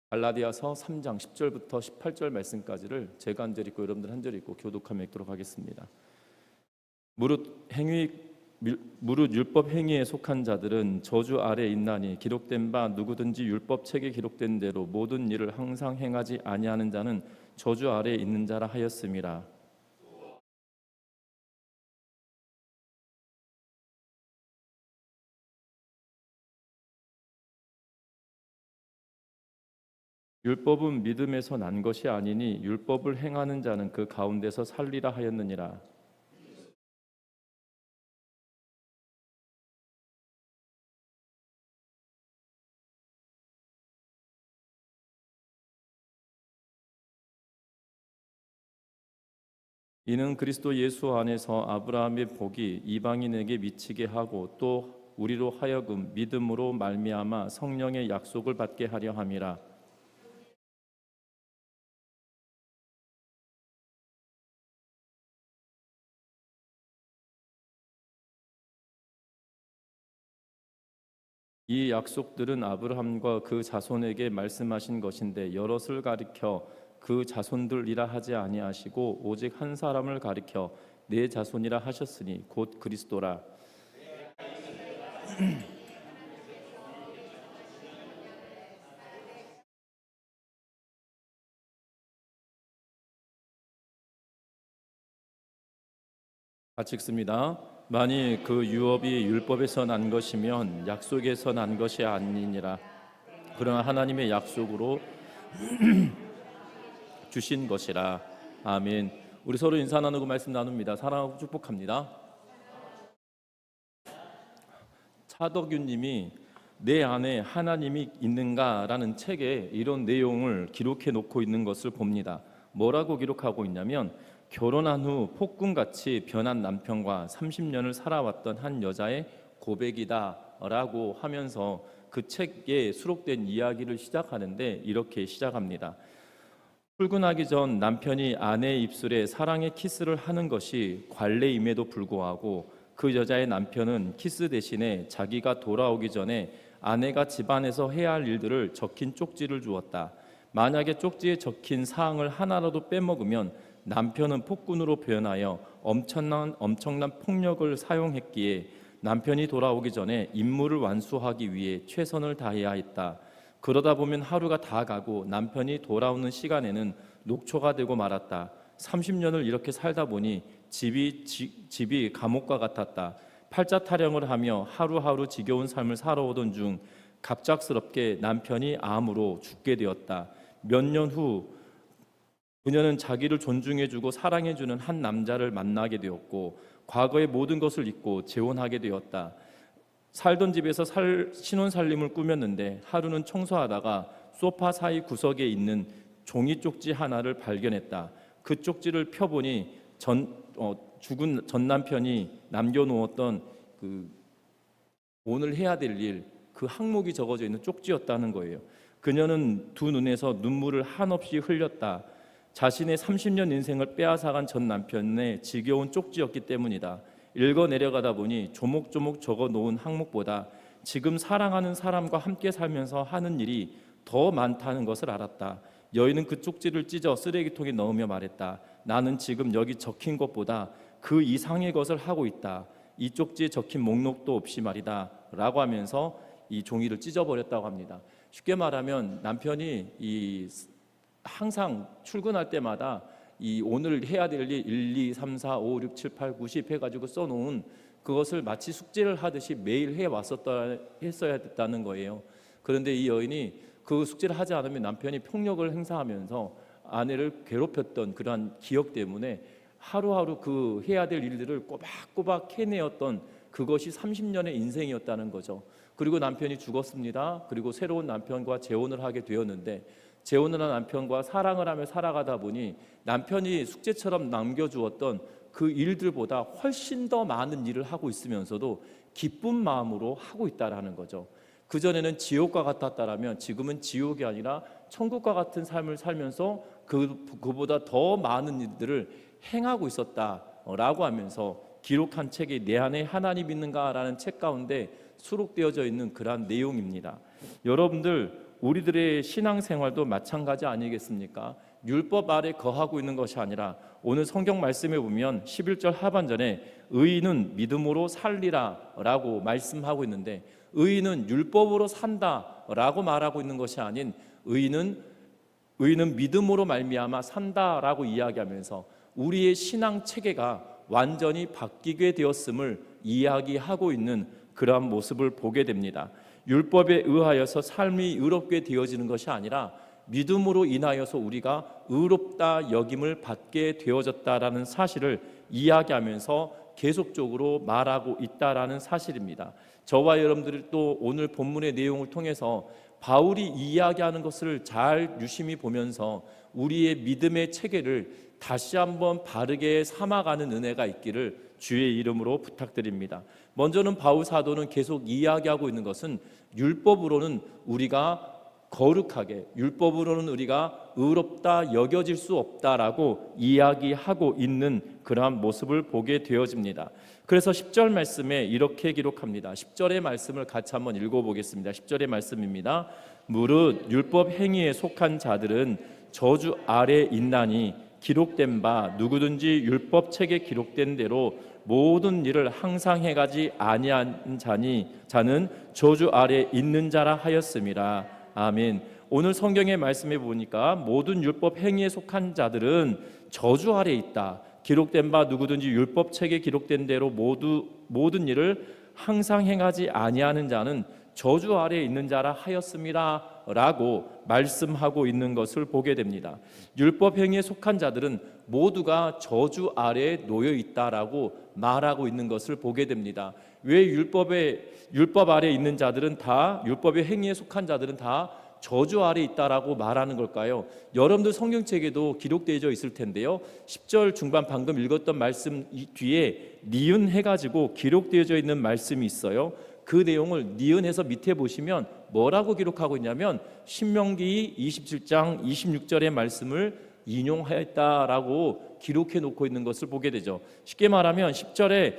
갈라디아서 3장 10절부터 18절 말씀까지를 제가 한 절 읽고 여러분들 한 절 읽고 교독하며 읽도록 하겠습니다. 무릇 율법 행위에 속한 자들은 저주 아래 있나니 기록된 바 누구든지 율법 책에 기록된 대로 모든 일을 항상 행하지 아니하는 자는 저주 아래 있는 자라 하였음이라. 율법은 믿음에서 난 것이 아니니 율법을 행하는 자는 그 가운데서 살리라 하였느니라. 이는 그리스도 예수 안에서 아브라함의 복이 이방인에게 미치게 하고 또 우리로 하여금 믿음으로 말미암아 성령의 약속을 받게 하려 함이라. 이 약속들은 아브라함과 그 자손에게 말씀하신 것인데 여럿을 가리켜 그 자손들이라 하지 아니하시고 오직 한 사람을 가리켜 내 자손이라 하셨으니 곧 그리스도라. 같이 읽습니다. 만일 그 유업이 율법에서 난 것이면 약속에서 난 것이 아니니라. 그러나 하나님의 약속으로 주신 것이라. 아멘. 우리 서로 인사 나누고 말씀 나눕니다. 사랑하고 축복합니다. 차덕윤 님이 내 안에 하나님이 있는가라는 책에 이런 내용을 기록해 놓고 있는 것을 봅니다. 뭐라고 기록하고 있냐면 결혼한 후 폭군같이 변한 남편과 30년을 살아왔던 한 여자의 고백이다라고 하면서 그 책에 수록된 이야기를 시작하는데 이렇게 시작합니다. 출근하기 전 남편이 아내의 입술에 사랑의 키스를 하는 것이 관례임에도 불구하고 그 여자의 남편은 키스 대신에 자기가 돌아오기 전에 아내가 집안에서 해야 할 일들을 적힌 쪽지를 주었다. 만약에 쪽지에 적힌 사항을 하나라도 빼먹으면 남편은 폭군으로 변하여 엄청난 폭력을 사용했기에 남편이 돌아오기 전에 임무를 완수하기 위해 최선을 다해야 했다. 그러다 보면 하루가 다 가고 남편이 돌아오는 시간에는 녹초가 되고 말았다. 30년을 이렇게 살다 보니 집이 감옥과 같았다. 팔자 타령을 하며 하루하루 지겨운 삶을 살아오던 중 갑작스럽게 남편이 암으로 죽게 되었다. 몇 년 후 그녀는 자기를 존중해주고 사랑해주는 한 남자를 만나게 되었고 과거의 모든 것을 잊고 재혼하게 되었다. 살던 집에서 신혼살림을 꾸몄는데 하루는 청소하다가 소파 사이 구석에 있는 종이 쪽지 하나를 발견했다. 그 쪽지를 펴보니 죽은 전 남편이 남겨놓았던 오늘 해야 될 일, 그 항목이 적어져 있는 쪽지였다는 거예요. 그녀는 두 눈에서 눈물을 한없이 흘렸다. 자신의 30년 인생을 빼앗아간 전 남편의 지겨운 쪽지였기 때문이다. 읽어 내려가다 보니 조목조목 적어놓은 항목보다 지금 사랑하는 사람과 함께 살면서 하는 일이 더 많다는 것을 알았다. 여인은 그 쪽지를 찢어 쓰레기통에 넣으며 말했다. 나는 지금 여기 적힌 것보다 그 이상의 것을 하고 있다. 이 쪽지에 적힌 목록도 없이 말이다 라고 하면서 이 종이를 찢어버렸다고 합니다. 쉽게 말하면 남편이 항상 출근할 때마다 오늘 해야 될 일 1, 2, 3, 4, 5, 6, 7, 8, 9, 10 해가지고 써놓은 그것을 마치 숙제를 하듯이 매일 했어야 됐다는 거예요. 그런데 이 여인이 그 숙제를 하지 않으면 남편이 폭력을 행사하면서 아내를 괴롭혔던 그러한 기억 때문에 하루하루 그 해야 될 일들을 꼬박꼬박 해내었던 그것이 30년의 인생이었다는 거죠. 그리고 남편이 죽었습니다. 그리고 새로운 남편과 재혼을 하게 되었는데 재혼을 한 남편과 사랑을 하며 살아가다 보니 남편이 숙제처럼 남겨주었던 그 일들보다 훨씬 더 많은 일을 하고 있으면서도 기쁜 마음으로 하고 있다라는 거죠. 그전에는 지옥과 같았다라면 지금은 지옥이 아니라 천국과 같은 삶을 살면서 그보다 더 많은 일들을 행하고 있었다라고 하면서 기록한 책이 내 안에 하나님 있는가라는 책 가운데 수록되어져 있는 그러한 내용입니다. 여러분들 우리들의 신앙생활도 마찬가지 아니겠습니까? 율법 아래 거하고 있는 것이 아니라 오늘 성경 말씀에 보면 11절 하반전에 의인은 믿음으로 살리라 라고 말씀하고 있는데, 의인은 율법으로 산다 라고 말하고 있는 것이 아닌 의인은 믿음으로 말미암아 산다라고 이야기하면서 우리의 신앙 체계가 완전히 바뀌게 되었음을 이야기하고 있는 그러한 모습을 보게 됩니다. 율법에 의하여서 삶이 의롭게 되어지는 것이 아니라 믿음으로 인하여서 우리가 의롭다 여김을 받게 되어졌다라는 사실을 이야기하면서 계속적으로 말하고 있다라는 사실입니다. 저와 여러분들이 또 오늘 본문의 내용을 통해서 바울이 이야기하는 것을 잘 유심히 보면서 우리의 믿음의 체계를 다시 한번 바르게 삼아가는 은혜가 있기를 주의 이름으로 부탁드립니다. 먼저는 바울 사도는 계속 이야기하고 있는 것은 율법으로는 우리가 거룩하게, 율법으로는 우리가 의롭다 여겨질 수 없다라고 이야기하고 있는 그러한 모습을 보게 되어집니다. 그래서 10절 말씀에 이렇게 기록합니다. 10절의 말씀을 같이 한번 읽어보겠습니다. 10절의 말씀입니다. 무릇 율법 행위에 속한 자들은 저주 아래 있나니 기록된 바 누구든지 율법 책에 기록된 대로 모든 일을 항상 행하지 아니한 자는 저주 아래 있는 자라 하였음이라. 아멘. 오늘 성경의 말씀에 보니까 모든 율법 행위에 속한 자들은 저주 아래 있다. 기록된 바 누구든지 율법 책에 기록된 대로 모든 일을 항상 행하지 아니하는 자는 저주 아래에 있는 자라 하였음이라 라고 말씀하고 있는 것을 보게 됩니다. 율법 행위에 속한 자들은 모두가 저주 아래에 놓여 있다라고 말하고 있는 것을 보게 됩니다. 왜 율법 아래에 있는 자들은 다, 율법의 행위에 속한 자들은 다 저주 아래에 있다라고 말하는 걸까요? 여러분들 성경책에도 기록되어 있을 텐데요, 10절 중반 방금 읽었던 말씀 뒤에 니은 해가지고 기록되어져 있는 말씀이 있어요. 그 내용을 니은해서 밑에 보시면 뭐라고 기록하고 있냐면 신명기 27장 26절의 말씀을 인용하였다라고 기록해 놓고 있는 것을 보게 되죠. 쉽게 말하면 10절에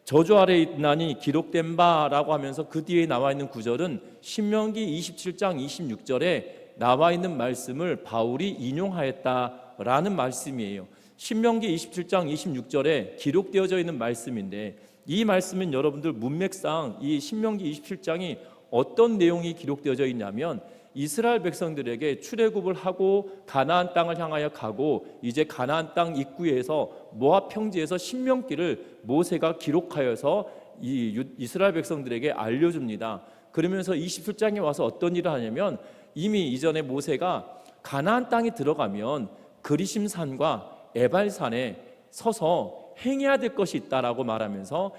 저주 아래에 있나니 기록된 바라고 하면서 그 뒤에 나와 있는 구절은 신명기 27장 26절에 나와 있는 말씀을 바울이 인용하였다라는 말씀이에요. 신명기 27장 26절에 기록되어져 있는 말씀인데, 이 말씀은 여러분들 문맥상 이 신명기 27장이 어떤 내용이 기록되어져 있냐면 이스라엘 백성들에게 출애굽을 하고 가나안 땅을 향하여 가고 이제 가나안 땅 입구에서 모압 평지에서 신명기를 모세가 기록하여서 이스라엘 백성들에게 알려줍니다. 그러면서 27장에 와서 어떤 일을 하냐면 이미 이전에 모세가 가나안 땅에 들어가면 그리심산과 에발산에 서서 행해야 될 것이 있다라고 말하면서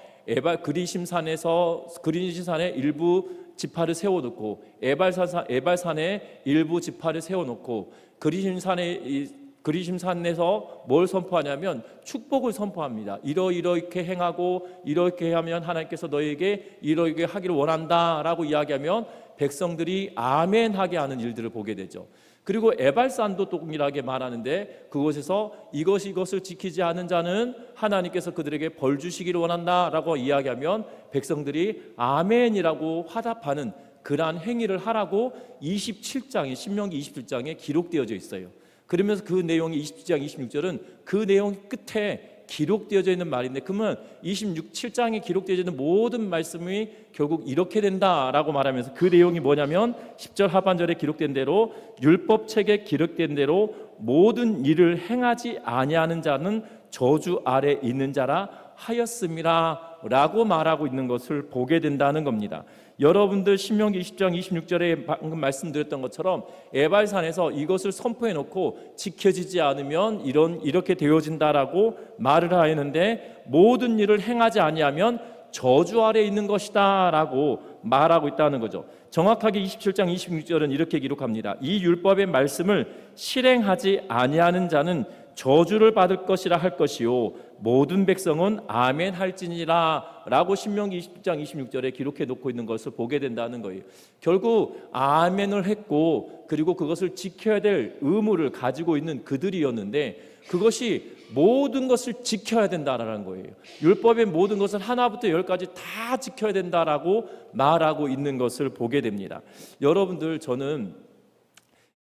그리심산에 일부 지파를 세워놓고 에발산에 일부 지파를 세워놓고 그리심산에서 뭘 선포하냐면 축복을 선포합니다. 이렇게 행하고 이렇게 하면 하나님께서 너에게 이렇게 하기를 원한다라고 이야기하면 백성들이 아멘하게 하는 일들을 보게 되죠. 그리고 에발산도 동일하게 말하는데 그곳에서 이것을 지키지 않은 자는 하나님께서 그들에게 벌 주시기를 원한다라고 이야기하면 백성들이 아멘이라고 화답하는 그러한 행위를 하라고 27장에 신명기 27장에 기록되어져 있어요. 그러면서 그 내용이 27장 26절은 그 내용 끝에 기록되어져 있는 말인데, 그러면 27장에 기록되어져 있는 모든 말씀이 결국 이렇게 된다라고 말하면서 그 내용이 뭐냐면 10절 하반절에 기록된 대로 율법책에 기록된 대로 모든 일을 행하지 아니하는 자는 저주 아래 있는 자라 하였음이라 라고 말하고 있는 것을 보게 된다는 겁니다. 여러분들 신명기 20장 26절에 방금 말씀드렸던 것처럼 에발산에서 이것을 선포해 놓고 지켜지지 않으면 이렇게 되어진다라고 말을 하였는데, 모든 일을 행하지 아니하면 저주 아래 있는 것이다 라고 말하고 있다는 거죠. 정확하게 27장 26절은 이렇게 기록합니다. 이 율법의 말씀을 실행하지 아니하는 자는 저주를 받을 것이라 할 것이요 모든 백성은 아멘 할지니라 라고 신명기 20장 26절에 기록해 놓고 있는 것을 보게 된다는 거예요. 결국 아멘을 했고 그리고 그것을 지켜야 될 의무를 가지고 있는 그들이었는데 그것이 모든 것을 지켜야 된다라는 거예요. 율법의 모든 것을 하나부터 열까지 다 지켜야 된다라고 말하고 있는 것을 보게 됩니다. 여러분들, 저는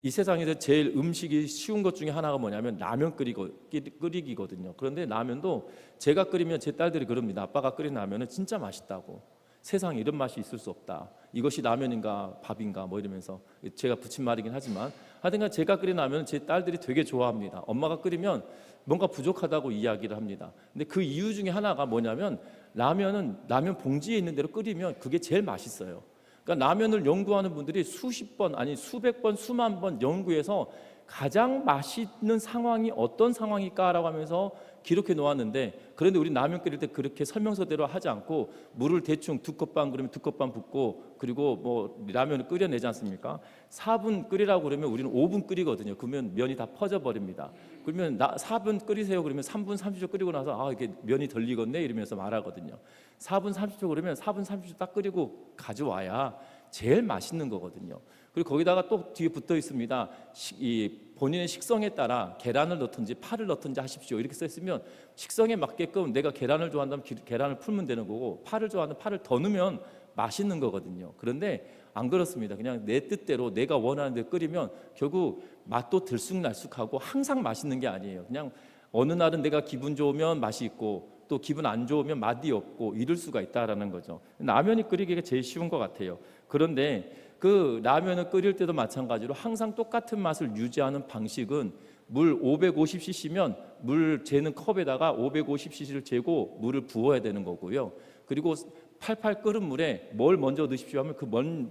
이 세상에서 제일 음식이 쉬운 것 중에 하나가 뭐냐면 라면 끓이기거든요. 그런데 라면도 제가 끓이면 제 딸들이 그럽니다. 아빠가 끓인 라면은 진짜 맛있다고. 세상에 이런 맛이 있을 수 없다. 이것이 라면인가 밥인가 뭐 이러면서, 제가 붙인 말이긴 하지만 하여튼간 제가 끓인 라면은 제 딸들이 되게 좋아합니다. 엄마가 끓이면 뭔가 부족하다고 이야기를 합니다. 근데 그 이유 중에 하나가 뭐냐면 라면은 라면 봉지에 있는 대로 끓이면 그게 제일 맛있어요. 그러니까 라면을 연구하는 분들이 수십 번 아니 수백 번 수만 번 연구해서 가장 맛있는 상황이 어떤 상황일까라고 하면서 기록해 놓았는데, 그런데 우리 라면 끓일 때 그렇게 설명서대로 하지 않고 물을 대충 2컵 반 그러면 2컵 반 붓고 그리고 뭐 라면을 끓여내지 않습니까? 4분 끓이라고 그러면 우리는 5분 끓이거든요. 그러면 면이 다 퍼져 버립니다. 그러면 4분 끓이세요 그러면 3분 30초 끓이고 나서 이게 면이 덜 익었네 이러면서 말하거든요. 4분 30초 그러면 4분 30초 딱 끓이고 가져와야 제일 맛있는 거거든요. 그리고 거기다가 또 뒤에 붙어 있습니다. 이 본인의 식성에 따라 계란을 넣든지 파를 넣든지 하십시오 이렇게 써 있으면 식성에 맞게끔 내가 계란을 좋아한다면 계란을 풀면 되는 거고 파를 좋아하면 파를 더 넣으면 맛있는 거거든요. 그런데 안 그렇습니다. 그냥 내 뜻대로 내가 원하는 대로 끓이면 결국 맛도 들쑥날쑥하고 항상 맛있는 게 아니에요. 그냥 어느 날은 내가 기분 좋으면 맛이 있고 또 기분 안 좋으면 맛이 없고 이럴 수가 있다라는 거죠. 라면이 끓이기가 제일 쉬운 것 같아요. 그런데 그 라면을 끓일 때도 마찬가지로 항상 똑같은 맛을 유지하는 방식은 물 550cc면 물 재는 컵에다가 550cc를 재고 물을 부어야 되는 거고요. 그리고 팔팔 끓은 물에 뭘 먼저 넣으십시오 하면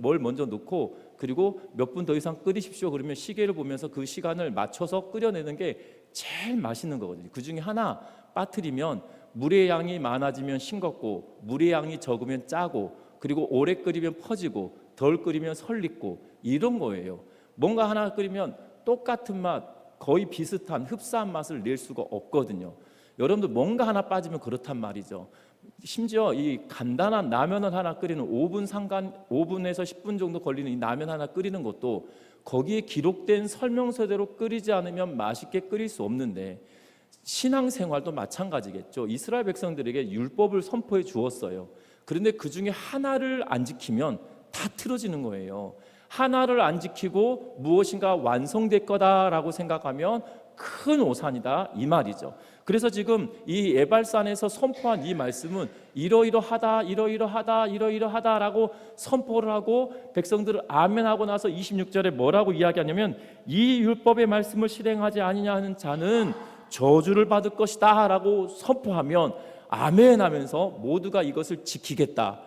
뭘 먼저 넣고 그리고 몇 분 더 이상 끓이십시오 그러면 시계를 보면서 그 시간을 맞춰서 끓여내는 게 제일 맛있는 거거든요. 그 중에 하나 빠뜨리면 물의 양이 많아지면 싱겁고 물의 양이 적으면 짜고 그리고 오래 끓이면 퍼지고 덜 끓이면 설익고 이런 거예요. 뭔가 하나 끓이면 똑같은 맛, 거의 비슷한 흡사한 맛을 낼 수가 없거든요. 여러분들 뭔가 하나 빠지면 그렇단 말이죠. 심지어 이 간단한 라면을 하나 끓이는 5분에서 10분 정도 걸리는 이 라면 하나 끓이는 것도 거기에 기록된 설명서대로 끓이지 않으면 맛있게 끓일 수 없는데 신앙생활도 마찬가지겠죠. 이스라엘 백성들에게 율법을 선포해 주었어요. 그런데 그 중에 하나를 안 지키면 다 틀어지는 거예요. 하나를 안 지키고 무엇인가 완성될 거다라고 생각하면 큰 오산이다 이 말이죠. 그래서 지금 이 에발산에서 선포한 이 말씀은 이러이러하다라고 선포를 하고 백성들을 아멘하고 나서 26절에 뭐라고 이야기하냐면 이 율법의 말씀을 실행하지 아니냐 하는 자는 저주를 받을 것이다 라고 선포하면 아멘하면서 모두가 이것을 지키겠다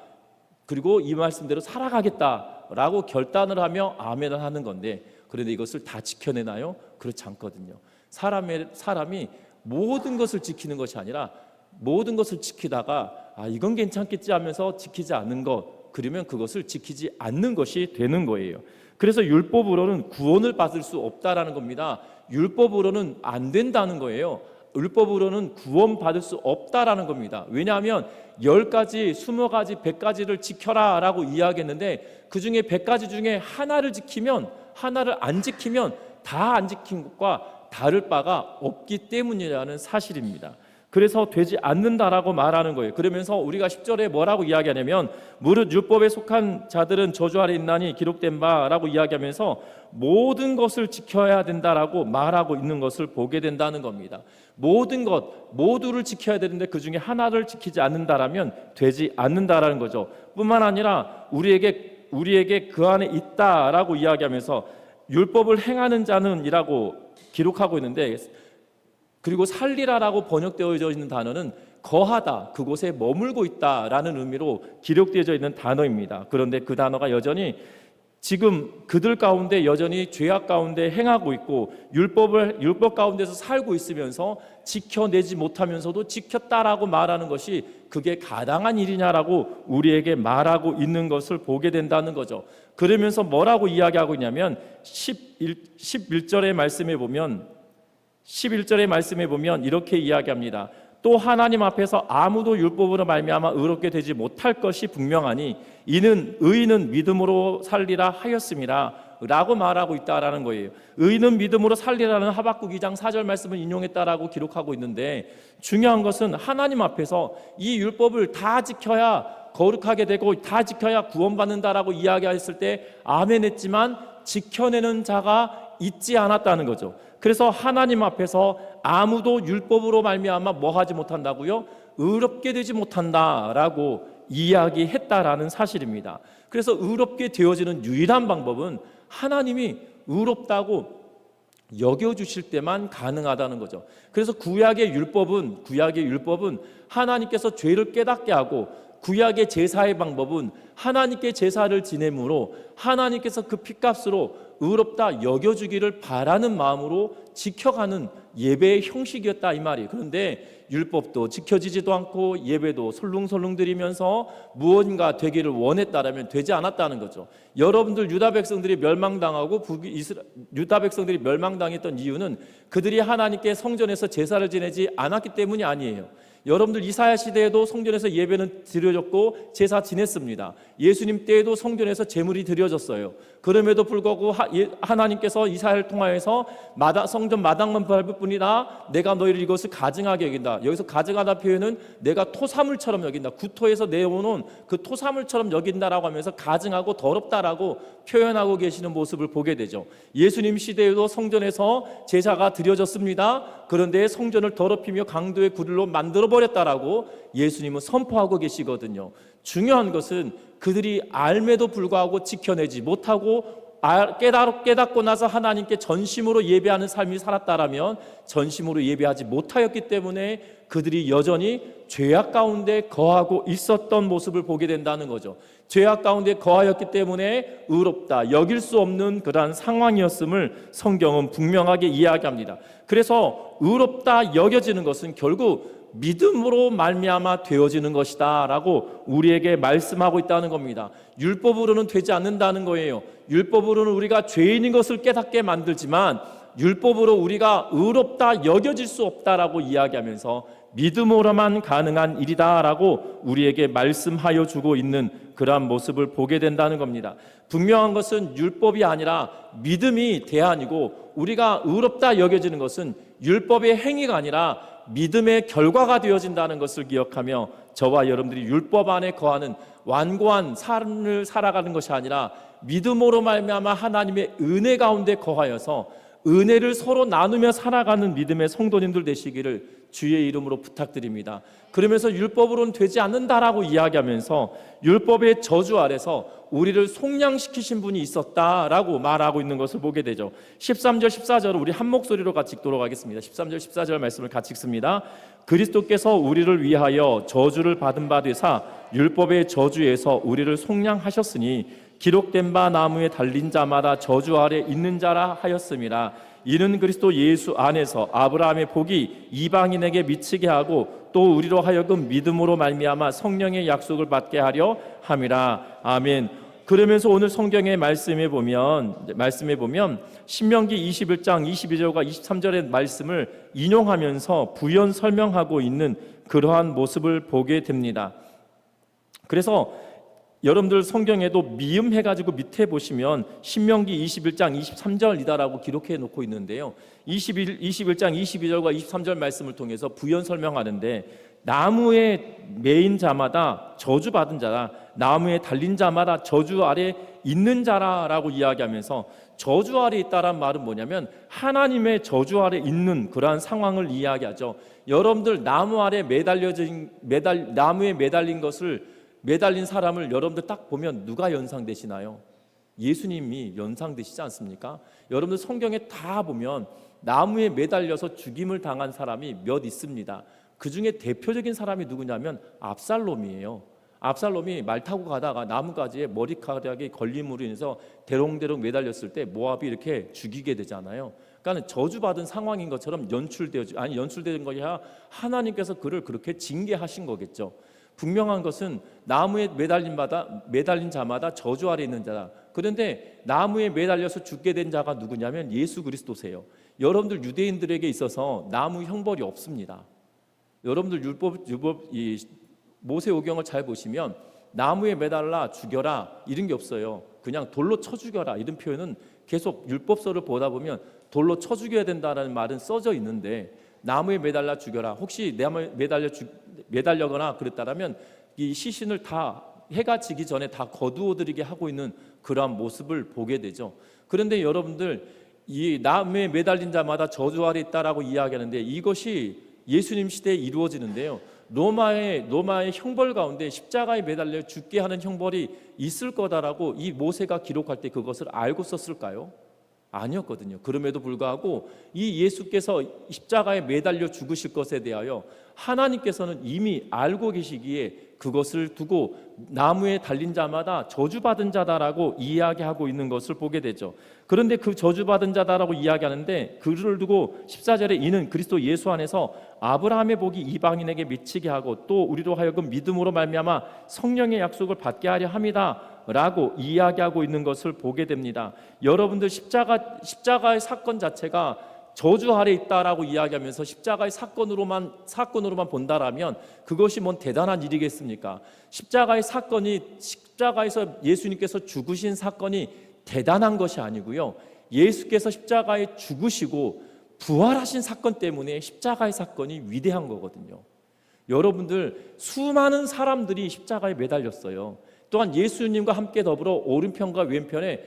그리고 이 말씀대로 살아가겠다라고 결단을 하며 아멘을 하는 건데, 그런데 이것을 다 지켜내나요? 그렇지 않거든요. 사람이 모든 것을 지키는 것이 아니라 모든 것을 지키다가 이건 괜찮겠지 하면서 지키지 않는 것, 그러면 그것을 지키지 않는 것이 되는 거예요. 그래서 율법으로는 구원을 받을 수 없다라는 겁니다. 율법으로는 안 된다는 거예요. 율법으로는 구원받을 수 없다라는 겁니다. 왜냐하면 10가지, 20가지, 100가지를 지켜라 라고 이야기했는데 그 중에 100가지 중에 하나를 지키면, 하나를 안 지키면 다 안 지킨 것과 다를 바가 없기 때문이라는 사실입니다. 그래서 되지 않는다라고 말하는 거예요. 그러면서 우리가 10절에 뭐라고 이야기하냐면 무릇 율법에 속한 자들은 저주 아래 있나니 기록된 바라고 이야기하면서 모든 것을 지켜야 된다라고 말하고 있는 것을 보게 된다는 겁니다. 모든 것, 모두를 지켜야 되는데 그 중에 하나를 지키지 않는다라면 되지 않는다라는 거죠. 뿐만 아니라 우리에게 그 안에 있다라고 이야기하면서 율법을 행하는 자는 이라고 기록하고 있는데, 그리고 살리라라고 번역되어져 있는 단어는 거하다, 그곳에 머물고 있다라는 의미로 기록되어져 있는 단어입니다. 그런데 그 단어가 여전히 지금 그들 가운데 여전히 죄악 가운데 행하고 있고 율법 가운데서 살고 있으면서 지켜내지 못하면서도 지켰다라고 말하는 것이 그게 가당한 일이냐라고 우리에게 말하고 있는 것을 보게 된다는 거죠. 그러면서 뭐라고 이야기하고 있냐면 11절의 말씀에 보면 11절의 말씀에 보면 이렇게 이야기합니다. 또 하나님 앞에서 아무도 율법으로 말미암아 의롭게 되지 못할 것이 분명하니 이는 의인은 믿음으로 살리라 하였음이라 라고 말하고 있다라는 거예요. 의인은 믿음으로 살리라는 하박국 2장 4절 말씀을 인용했다라고 기록하고 있는데, 중요한 것은 하나님 앞에서 이 율법을 다 지켜야 거룩하게 되고 다 지켜야 구원받는다라고 이야기했을 때 아멘 했지만 지켜내는 자가 있지 않았다는 거죠. 그래서 하나님 앞에서 아무도 율법으로 말미암아 뭐 하지 못한다고요? 의롭게 되지 못한다라고 이야기했다라는 사실입니다. 그래서 의롭게 되어지는 유일한 방법은 하나님이 의롭다고 여겨주실 때만 가능하다는 거죠. 그래서 구약의 율법은 하나님께서 죄를 깨닫게 하고, 구약의 제사의 방법은 하나님께 제사를 지내므로 하나님께서 그 피값으로 의롭다 여겨주기를 바라는 마음으로 지켜가는 예배의 형식이었다 이 말이에요. 그런데 율법도 지켜지지도 않고 예배도 설렁설렁 드리면서 무언가 되기를 원했다라면 되지 않았다는 거죠. 여러분들 유다 백성들이 멸망당하고 유다 백성들이 멸망당했던 이유는 그들이 하나님께 성전에서 제사를 지내지 않았기 때문이 아니에요. 여러분들 이사야 시대에도 성전에서 예배는 드려졌고 제사 지냈습니다. 예수님 때에도 성전에서 제물이 드려졌어요. 그럼에도 불구하고 하나님께서 이사야를 통하여서 성전 마당만 밟을 뿐이나 내가 너희를 이것을 가증하게 여긴다. 여기서 가증하다 표현은 내가 토사물처럼 여긴다. 구토에서 내어오는 그 토사물처럼 여긴다라고 하면서 가증하고 더럽다라고 표현하고 계시는 모습을 보게 되죠. 예수님 시대에도 성전에서 제사가 드려졌습니다. 그런데 성전을 더럽히며 강도의 구들로 만들어버렸다라고 예수님은 선포하고 계시거든요. 중요한 것은 그들이 알매도 불구하고 지켜내지 못하고 깨닫고 나서 하나님께 전심으로 예배하는 삶이 살았다라면 전심으로 예배하지 못하였기 때문에 그들이 여전히 죄악 가운데 거하고 있었던 모습을 보게 된다는 거죠. 죄악 가운데 거하였기 때문에 의롭다 여길 수 없는 그러한 상황이었음을 성경은 분명하게 이야기합니다. 그래서 의롭다 여겨지는 것은 결국 믿음으로 말미암아 되어지는 것이다 라고 우리에게 말씀하고 있다는 겁니다. 율법으로는 되지 않는다는 거예요. 율법으로는 우리가 죄인인 것을 깨닫게 만들지만 율법으로 우리가 의롭다 여겨질 수 없다라고 이야기하면서 믿음으로만 가능한 일이다라고 우리에게 말씀하여 주고 있는 그러한 모습을 보게 된다는 겁니다. 분명한 것은 율법이 아니라 믿음이 대안이고, 우리가 의롭다 여겨지는 것은 율법의 행위가 아니라 믿음의 결과가 되어진다는 것을 기억하며 저와 여러분들이 율법 안에 거하는 완고한 삶을 살아가는 것이 아니라 믿음으로 말미암아 하나님의 은혜 가운데 거하여서 은혜를 서로 나누며 살아가는 믿음의 성도님들 되시기를 주의 이름으로 부탁드립니다. 그러면서 율법으로는 되지 않는다라고 이야기하면서 율법의 저주 아래서 우리를 속량시키신 분이 있었다라고 말하고 있는 것을 보게 되죠. 13절 14절을 우리 한 목소리로 같이 읽도록 하겠습니다. 13절 14절 말씀을 같이 읽습니다. 그리스도께서 우리를 위하여 저주를 받은 바 되사 율법의 저주에서 우리를 속량하셨으니 기록된 바 나무에 달린 자마다 저주 아래 있는 자라 하였음이라. 이는 그리스도 예수 안에서 아브라함의 복이 이방인에게 미치게 하고 또 우리로 하여금 믿음으로 말미암아 성령의 약속을 받게 하려 함이라. 아멘. 그러면서 오늘 성경의 말씀에 보면 신명기 21장 22절과 23절의 말씀을 인용하면서 부연 설명하고 있는 그러한 모습을 보게 됩니다. 그래서 여러분들 성경에도 미음해가지고 밑에 보시면 신명기 21장 23절이다라고 기록해 놓고 있는데요. 21장 22절과 23절 말씀을 통해서 부연 설명하는데, 나무에 매인 자마다 저주받은 자라, 나무에 달린 자마다 저주 아래 있는 자라라고 이야기하면서, 저주 아래 있다란 말은 뭐냐면 하나님의 저주 아래 있는 그러한 상황을 이야기하죠. 여러분들 나무 아래 나무에 매달린 사람을 여러분들 딱 보면 누가 연상되시나요? 예수님이 연상되시지 않습니까? 여러분들 성경에 다 보면 나무에 매달려서 죽임을 당한 사람이 몇 있습니다. 그 중에 대표적인 사람이 누구냐면 압살롬이에요. 압살롬이 말 타고 가다가 나무가지에 머리카락이 걸림으로 인해서 대롱대롱 매달렸을 때 모압이 이렇게 죽이게 되잖아요. 그러니까 저주받은 상황인 것처럼 연출된 것이 아니라 하나님께서 그를 그렇게 징계하신 거겠죠. 분명한 것은 나무에 매달린 자마다 저주 아래 있는 자다. 그런데 나무에 매달려서 죽게 된 자가 누구냐면 예수 그리스도세요. 여러분들 유대인들에게 있어서 나무 형벌이 없습니다. 여러분들 율법 이 모세오경을 잘 보시면 나무에 매달라 죽여라 이런 게 없어요. 그냥 돌로 쳐 죽여라 이런 표현은 계속 율법서를 보다 보면 돌로 쳐 죽여야 된다는 말은 써져 있는데, 나무에 매달라 죽여라, 혹시 나무에 매달려거나 그랬다라면 이 시신을 다 해가 지기 전에 다 거두어들이게 하고 있는 그러한 모습을 보게 되죠. 그런데 여러분들 이 나무에 매달린 자마다 저주 아래 있다라고 이야기하는데, 이것이 예수님 시대에 이루어지는데요. 로마의 형벌 가운데 십자가에 매달려 죽게 하는 형벌이 있을 거다라고 이 모세가 기록할 때 그것을 알고 썼을까요? 아니었거든요. 그럼에도 불구하고 이 예수께서 십자가에 매달려 죽으실 것에 대하여 하나님께서는 이미 알고 계시기에 그것을 두고 나무에 달린 자마다 저주받은 자다라고 이야기하고 있는 것을 보게 되죠. 그런데 그 저주받은 자다라고 이야기하는데, 그를 두고 14절에 이는 그리스도 예수 안에서 아브라함의 복이 이방인에게 미치게 하고 또 우리로 하여금 믿음으로 말미암아 성령의 약속을 받게 하려 함이다 라고 이야기하고 있는 것을 보게 됩니다. 여러분들 십자가의 사건 자체가 저주 아래 있다라고 이야기하면서 십자가의 사건으로만 본다라면 그것이 뭔 대단한 일이겠습니까? 십자가에서 예수님께서 죽으신 사건이 대단한 것이 아니고요, 예수께서 십자가에 죽으시고 부활하신 사건 때문에 십자가의 사건이 위대한 거거든요. 여러분들 수많은 사람들이 십자가에 매달렸어요. 또한 예수님과 함께 더불어 오른편과 왼편에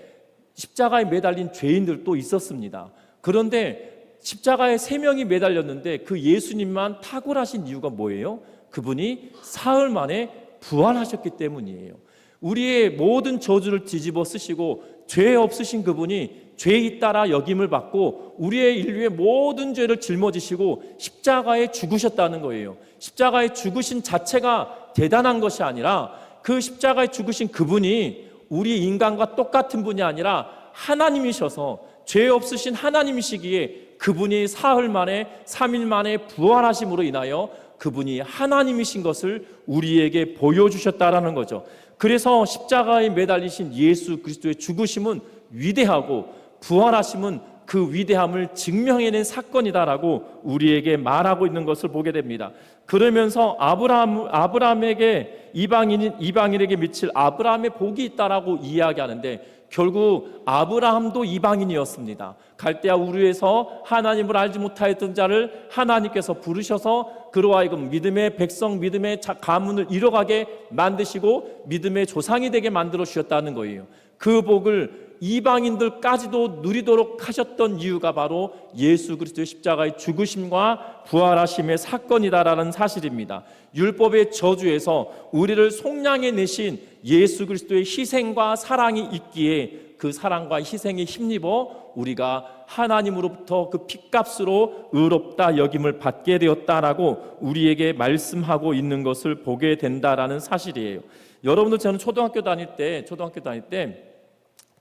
십자가에 매달린 죄인들도 있었습니다. 그런데 십자가에 3명이 매달렸는데 그 예수님만 탁월하신 이유가 뭐예요? 그분이 사흘 만에 부활하셨기 때문이에요. 우리의 모든 저주를 뒤집어 쓰시고 죄 없으신 그분이 죄 따라 여김을 받고 우리의 인류의 모든 죄를 짊어지시고 십자가에 죽으셨다는 거예요. 십자가에 죽으신 자체가 대단한 것이 아니라 그 십자가에 죽으신 그분이 우리 인간과 똑같은 분이 아니라 하나님이셔서 죄 없으신 하나님이시기에 그분이 사흘 만에 3일 만에 부활하심으로 인하여 그분이 하나님이신 것을 우리에게 보여주셨다라는 거죠. 그래서 십자가에 매달리신 예수 그리스도의 죽으심은 위대하고 부활하심은 그 위대함을 증명해낸 사건이다라고 우리에게 말하고 있는 것을 보게 됩니다. 그러면서 아브라함에게 이방인에게 미칠 아브라함의 복이 있다라고 이야기하는데, 결국 아브라함도 이방인이었습니다. 갈대아 우르에서 하나님을 알지 못하였던 자를 하나님께서 부르셔서 그로 하여금 믿음의 백성, 믿음의 가문을 이뤄가게 만드시고 믿음의 조상이 되게 만들어 주셨다는 거예요. 그 복을 이방인들까지도 누리도록 하셨던 이유가 바로 예수 그리스도의 십자가의 죽으심과 부활하심의 사건이다라는 사실입니다. 율법의 저주에서 우리를 속량해 내신 예수 그리스도의 희생과 사랑이 있기에 그 사랑과 희생에 힘입어 우리가 하나님으로부터 그 핏값으로 의롭다 여김을 받게 되었다라고 우리에게 말씀하고 있는 것을 보게 된다라는 사실이에요. 여러분들, 저는 초등학교 다닐 때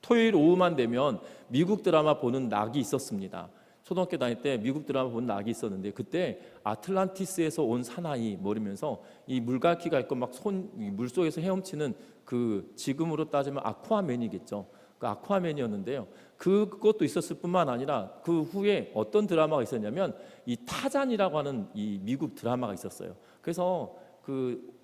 토요일 오후만 되면 미국 드라마 보는 낙이 있었습니다. 초등학교 다닐 때 미국 드라마 보는 낙이 있었는데, 그때 아틀란티스에서 온 사나이 이러면서 이 물갈퀴가 있고 막 물속에서 헤엄치는 그 지금으로 따지면 아쿠아맨이겠죠. 그 아쿠아맨이었는데요. 그것도 있었을 뿐만 아니라 그 후에 어떤 드라마가 있었냐면 이 타잔이라고 하는 이 미국 드라마가 있었어요. 그래서 그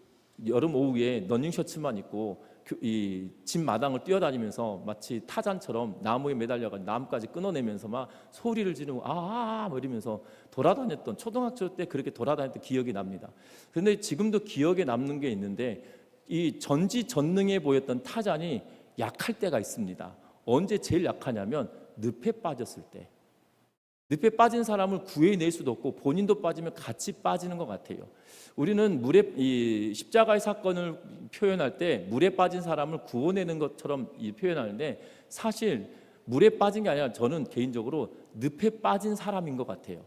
여름 오후에 러닝셔츠만 입고 이 집 마당을 뛰어다니면서 마치 타잔처럼 나무에 매달려가지고 나무까지 끊어내면서 막 소리를 지르고 이러면서 돌아다녔던, 초등학교 때 그렇게 돌아다녔던 기억이 납니다. 그런데 지금도 기억에 남는 게 있는데, 이 전지전능해 보였던 타잔이 약할 때가 있습니다. 언제 제일 약하냐면 늪에 빠졌을 때. 늪에 빠진 사람을 구해낼 수도 없고 본인도 빠지면 같이 빠지는 것 같아요. 우리는 이 십자가의 사건을 표현할 때 물에 빠진 사람을 구원내는 것처럼 표현하는데, 사실 물에 빠진 게 아니라 저는 개인적으로 늪에 빠진 사람인 것 같아요.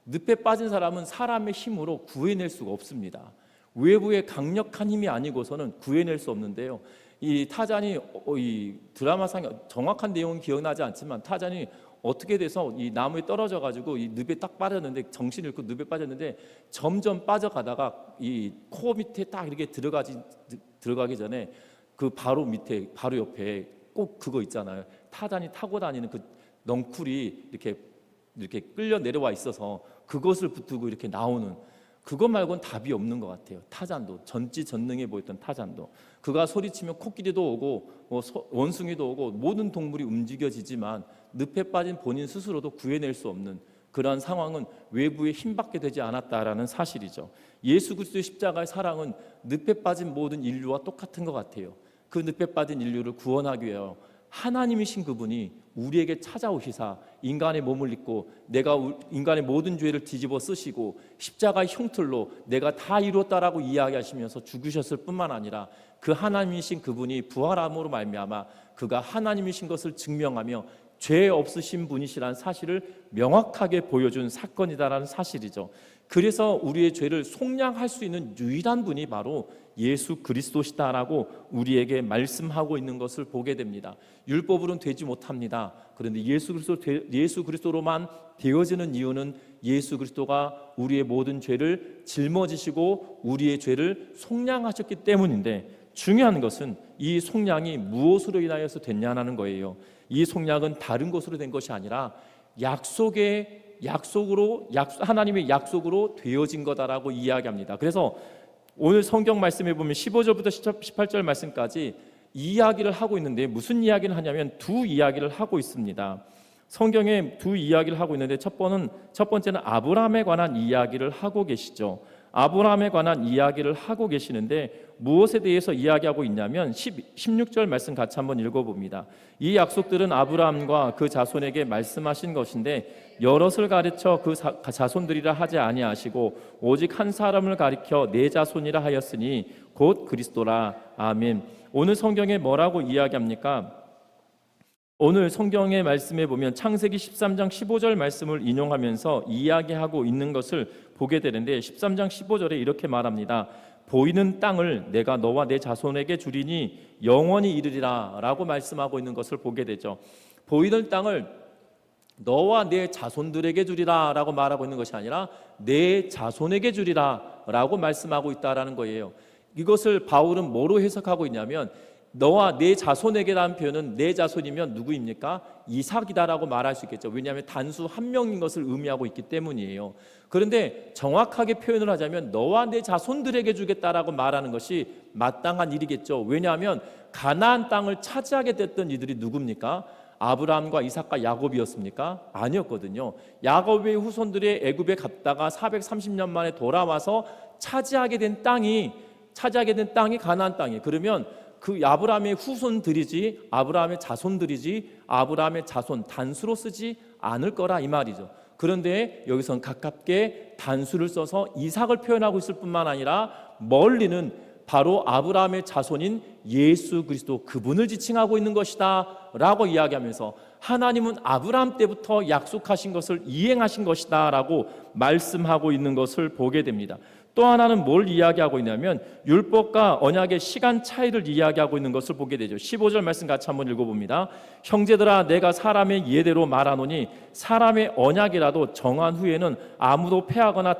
늪에 빠진 사람은 사람의 힘으로 구해낼 수가 없습니다. 외부의 강력한 힘이 아니고서는 구해낼 수 없는데요. 이 타잔이 이 드라마상 정확한 내용은 기억나지 않지만 타잔이 어떻게 돼서 이 나무에 떨어져 가지고 이 늪에 딱 빠졌는데, 정신을 잃고 늪에 빠졌는데 점점 빠져가다가 이 코 밑에 딱 이렇게 들어가기 전에 그 바로 밑에, 바로 옆에 꼭 그거 있잖아요. 타잔이 타고 다니는 그 넝쿨이 이렇게 끌려 내려와 있어서 그것을 붙들고 이렇게 나오는, 그것 말고는 답이 없는 것 같아요. 타잔도, 전지전능해 보였던 타잔도, 그가 소리치면 코끼리도 오고 원숭이도 오고 모든 동물이 움직여지지만 늪에 빠진 본인 스스로도 구해낼 수 없는 그러한 상황은 외부에 힘받게 되지 않았다라는 사실이죠. 예수 그리스도의 십자가의 사랑은 늪에 빠진 모든 인류와 똑같은 것 같아요. 그 늪에 빠진 인류를 구원하기 위하여 하나님이신 그분이 우리에게 찾아오시사 인간의 몸을 입고 내가 인간의 모든 죄를 뒤집어 쓰시고 십자가의 흉틀로 내가 다 이루었다라고 이야기하시면서 죽으셨을 뿐만 아니라 그 하나님이신 그분이 부활함으로 말미암아 그가 하나님이신 것을 증명하며 죄 없으신 분이시라는 사실을 명확하게 보여준 사건이다라는 사실이죠. 그래서 우리의 죄를 속량할 수 있는 유일한 분이 바로 예수 그리스도시다라고 우리에게 말씀하고 있는 것을 보게 됩니다. 율법으로는 되지 못합니다. 그런데 예수 그리스도로만 되어지는 이유는 예수 그리스도가 우리의 모든 죄를 짊어지시고 우리의 죄를 속량하셨기 때문인데, 중요한 것은 이 속량이 무엇으로 인하여서 됐냐는 거예요. 이 속량은 다른 것으로 된 것이 아니라 하나님의 약속으로 되어진 거다라고 이야기합니다. 그래서 오늘 성경 말씀에 보면 15절부터 18절 말씀까지 이야기를 하고 있는데, 무슨 이야기를 하냐면 두 이야기를 하고 있습니다. 성경에 두 이야기를 하고 있는데, 첫 번째는 아브라함에 관한 이야기를 하고 계시죠. 아브라함에 관한 이야기를 하고 계시는데 무엇에 대해서 이야기하고 있냐면 16절 말씀 같이 한번 읽어봅니다. 이 약속들은 아브라함과 그 자손에게 말씀하신 것인데 여럿을 가르쳐 그 자손들이라 하지 아니하시고 오직 한 사람을 가리켜 내 자손이라 하였으니 곧 그리스도라. 아멘. 오늘 성경에 뭐라고 이야기합니까? 오늘 성경의 말씀에 보면 창세기 13장 15절 말씀을 인용하면서 이야기하고 있는 것을 보게 되는데, 13장 15절에 이렇게 말합니다. 보이는 땅을 내가 너와 내 자손에게 주리니 영원히 이르리라 라고 말씀하고 있는 것을 보게 되죠. 보이는 땅을 너와 내 자손들에게 주리라 라고 말하고 있는 것이 아니라 내 자손에게 주리라 라고 말씀하고 있다라는 거예요. 이것을 바울은 뭐로 해석하고 있냐면, 너와 내 자손에게라는 표현은 내 자손이면 누구입니까? 이삭이다라고 말할 수 있겠죠. 왜냐하면 단수 한 명인 것을 의미하고 있기 때문이에요. 그런데 정확하게 표현을 하자면 너와 내 자손들에게 주겠다라고 말하는 것이 마땅한 일이겠죠. 왜냐하면 가나안 땅을 차지하게 됐던 이들이 누굽니까? 아브라함과 이삭과 야곱이었습니까? 아니었거든요. 야곱의 후손들이 애굽에 갔다가 430년 만에 돌아와서 차지하게 된 땅이 가나안 땅이에요. 그러면 그 아브라함의 후손들이지, 아브라함의 자손들이지, 아브라함의 자손 단수로 쓰지 않을 거라 이 말이죠. 그런데 여기선 가깝게 단수를 써서 이삭을 표현하고 있을 뿐만 아니라 멀리는 바로 아브라함의 자손인 예수 그리스도 그분을 지칭하고 있는 것이다 라고 이야기하면서 하나님은 아브라함 때부터 약속하신 것을 이행하신 것이다 라고 말씀하고 있는 것을 보게 됩니다. 또 하나는 뭘 이야기하고 있냐면 율법과 언약의 시간 차이를 이야기하고 있는 것을 보게 되죠. 15절 말씀 같이 한번 읽어봅니다. 형제들아, 내가 사람의 예대로 말하노니 사람의 언약이라도 정한 후에는 아무도 폐하거나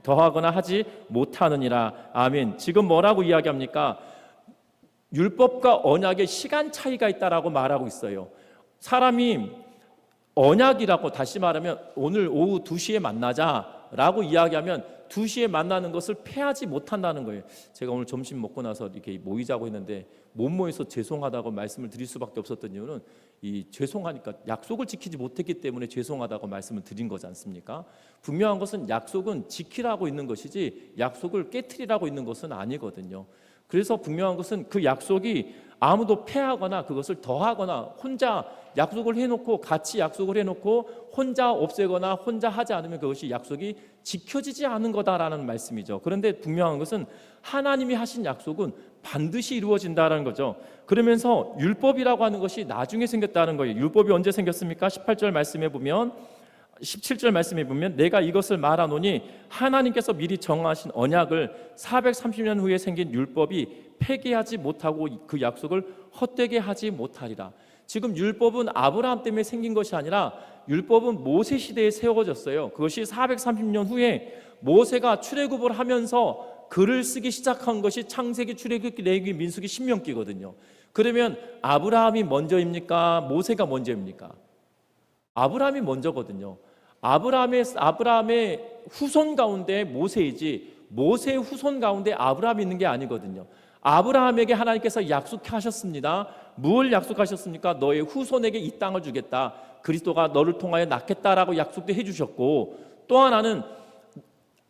더하거나 하지 못하느니라. 아멘. 지금 뭐라고 이야기합니까? 율법과 언약의 시간 차이가 있다라고 말하고 있어요. 사람이 언약이라고, 다시 말하면 오늘 오후 2시에 만나자라고 이야기하면 2시에 만나는 것을 폐하지 못한다는 거예요. 제가 오늘 점심 먹고 나서 이렇게 모이자고 했는데 못 모여서 죄송하다고 말씀을 드릴 수밖에 없었던 이유는 이 죄송하니까 약속을 지키지 못했기 때문에 죄송하다고 말씀을 드린 거지 않습니까? 분명한 것은 약속은 지키라고 있는 것이지 약속을 깨트리라고 있는 것은 아니거든요. 그래서 분명한 것은 그 약속이 아무도 폐하거나 그것을 더하거나 혼자 약속을 해놓고 같이 약속을 해놓고 혼자 없애거나 혼자 하지 않으면 그것이 약속이 지켜지지 않은 거다라는 말씀이죠. 그런데 분명한 것은 하나님이 하신 약속은 반드시 이루어진다는 거죠. 그러면서 율법이라고 하는 것이 나중에 생겼다는 거예요. 율법이 언제 생겼습니까? 17절 말씀에 보면 내가 이것을 말하노니 하나님께서 미리 정하신 언약을 430년 후에 생긴 율법이 폐기하지 못하고 그 약속을 헛되게 하지 못하리라. 지금 율법은 아브라함 때문에 생긴 것이 아니라 율법은 모세 시대에 세워졌어요. 그것이 430년 후에 모세가 출애굽을 하면서 글을 쓰기 시작한 것이 창세기, 출애굽기, 레위기, 민수기, 신명기거든요. 그러면 아브라함이 먼저입니까? 모세가 먼저입니까? 아브라함이 먼저거든요. 아브라함의 후손 가운데 모세이지 모세의 후손 가운데 아브라함이 있는 게 아니거든요. 아브라함에게 하나님께서 약속하셨습니다. 무엇을 약속하셨습니까? 너의 후손에게 이 땅을 주겠다. 그리스도가 너를 통하여 낳겠다라고 약속도 해주셨고, 또 하나는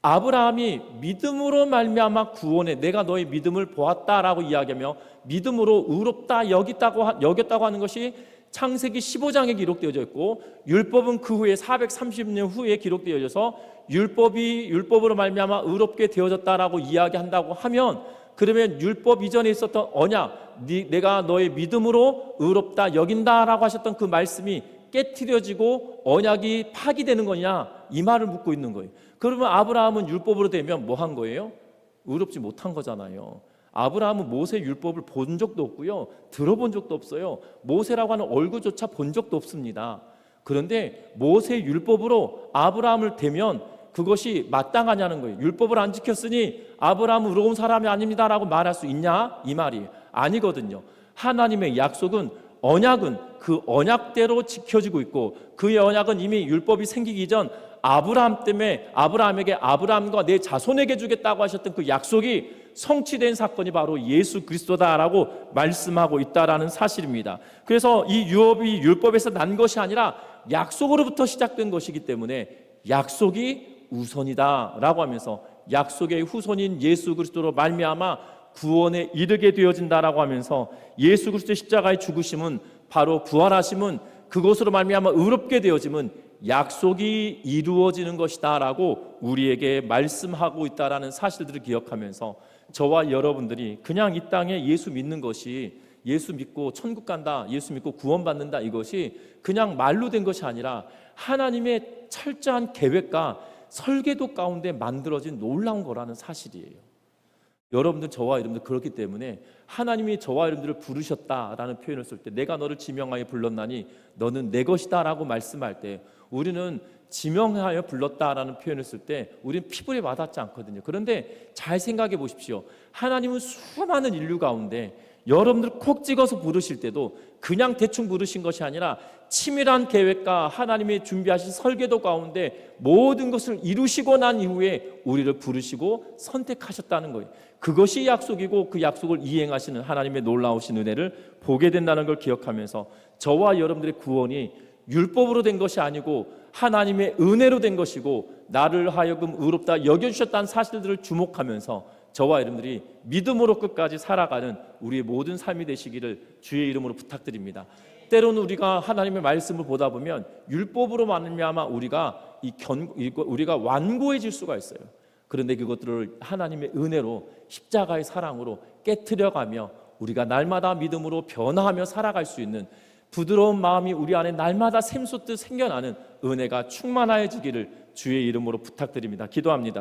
아브라함이 믿음으로 말미암아 구원에 내가 너의 믿음을 보았다라고 이야기하며 믿음으로 의롭다 여겼다고 하는 것이 창세기 15장에 기록되어져 있고, 율법은 그 후에 430년 후에 기록되어져서 율법으로 말미암아 의롭게 되어졌다라고 이야기한다고 하면, 그러면 율법 이전에 있었던 언약, 내가 너의 믿음으로 의롭다 여긴다라고 하셨던 그 말씀이 깨트려지고 언약이 파기되는 거냐, 이 말을 묻고 있는 거예요. 그러면 아브라함은 율법으로 되면 뭐 한 거예요? 의롭지 못한 거잖아요. 아브라함은 모세 율법을 본 적도 없고요, 들어본 적도 없어요. 모세라고 하는 얼굴조차 본 적도 없습니다. 그런데 모세 율법으로 아브라함을 대면 그것이 마땅하냐는 거예요. 율법을 안 지켰으니 아브라함은 의로운 사람이 아닙니다라고 말할 수 있냐? 이 말이 아니거든요. 하나님의 약속은, 언약은 그 언약대로 지켜지고 있고, 그의 언약은 이미 율법이 생기기 전 아브라함 때문에 아브라함에게 아브라함과 내 자손에게 주겠다고 하셨던 그 약속이 성취된 사건이 바로 예수 그리스도다라고 말씀하고 있다라는 사실입니다. 그래서 이 유업이 율법에서 난 것이 아니라 약속으로부터 시작된 것이기 때문에 약속이 우선이다라고 하면서 약속의 후손인 예수 그리스도로 말미암아 구원에 이르게 되어진다라고 하면서 예수 그리스도의 십자가의 죽으심은, 바로 부활하심은, 그것으로 말미암아 의롭게 되어짐은 약속이 이루어지는 것이다라고 우리에게 말씀하고 있다라는 사실들을 기억하면서 저와 여러분들이 그냥 이 땅에 예수 믿는 것이, 예수 믿고 천국 간다, 예수 믿고 구원받는다, 이것이 그냥 말로 된 것이 아니라 하나님의 철저한 계획과 설계도 가운데 만들어진 놀라운 거라는 사실이에요. 여러분들, 저와 여러분들 그렇기 때문에 하나님이 저와 여러분들을 부르셨다라는 표현을 쓸 때, 내가 너를 지명하여 불렀나니 너는 내 것이다 라고 말씀할 때, 우리는 지명하여 불렀다라는 표현을 쓸 때 우리는 피부에 와닿지 않거든요. 그런데 잘 생각해 보십시오. 하나님은 수많은 인류 가운데 여러분들 콕 찍어서 부르실 때도 그냥 대충 부르신 것이 아니라 치밀한 계획과 하나님의 준비하신 설계도 가운데 모든 것을 이루시고 난 이후에 우리를 부르시고 선택하셨다는 거예요. 그것이 약속이고 그 약속을 이행하시는 하나님의 놀라우신 은혜를 보게 된다는 걸 기억하면서 저와 여러분들의 구원이 율법으로 된 것이 아니고 하나님의 은혜로 된 것이고, 나를 하여금 의롭다 여겨주셨다는 사실들을 주목하면서 저와 여러분들이 믿음으로 끝까지 살아가는 우리의 모든 삶이 되시기를 주의 이름으로 부탁드립니다. 때로는 우리가 하나님의 말씀을 보다 보면 율법으로 말미암아 우리가 완고해질 수가 있어요. 그런데 그것들을 하나님의 은혜로, 십자가의 사랑으로 깨트려가며 우리가 날마다 믿음으로 변화하며 살아갈 수 있는 부드러운 마음이 우리 안에 날마다 샘솟듯 생겨나는 은혜가 충만하여지기를 주의 이름으로 부탁드립니다. 기도합니다.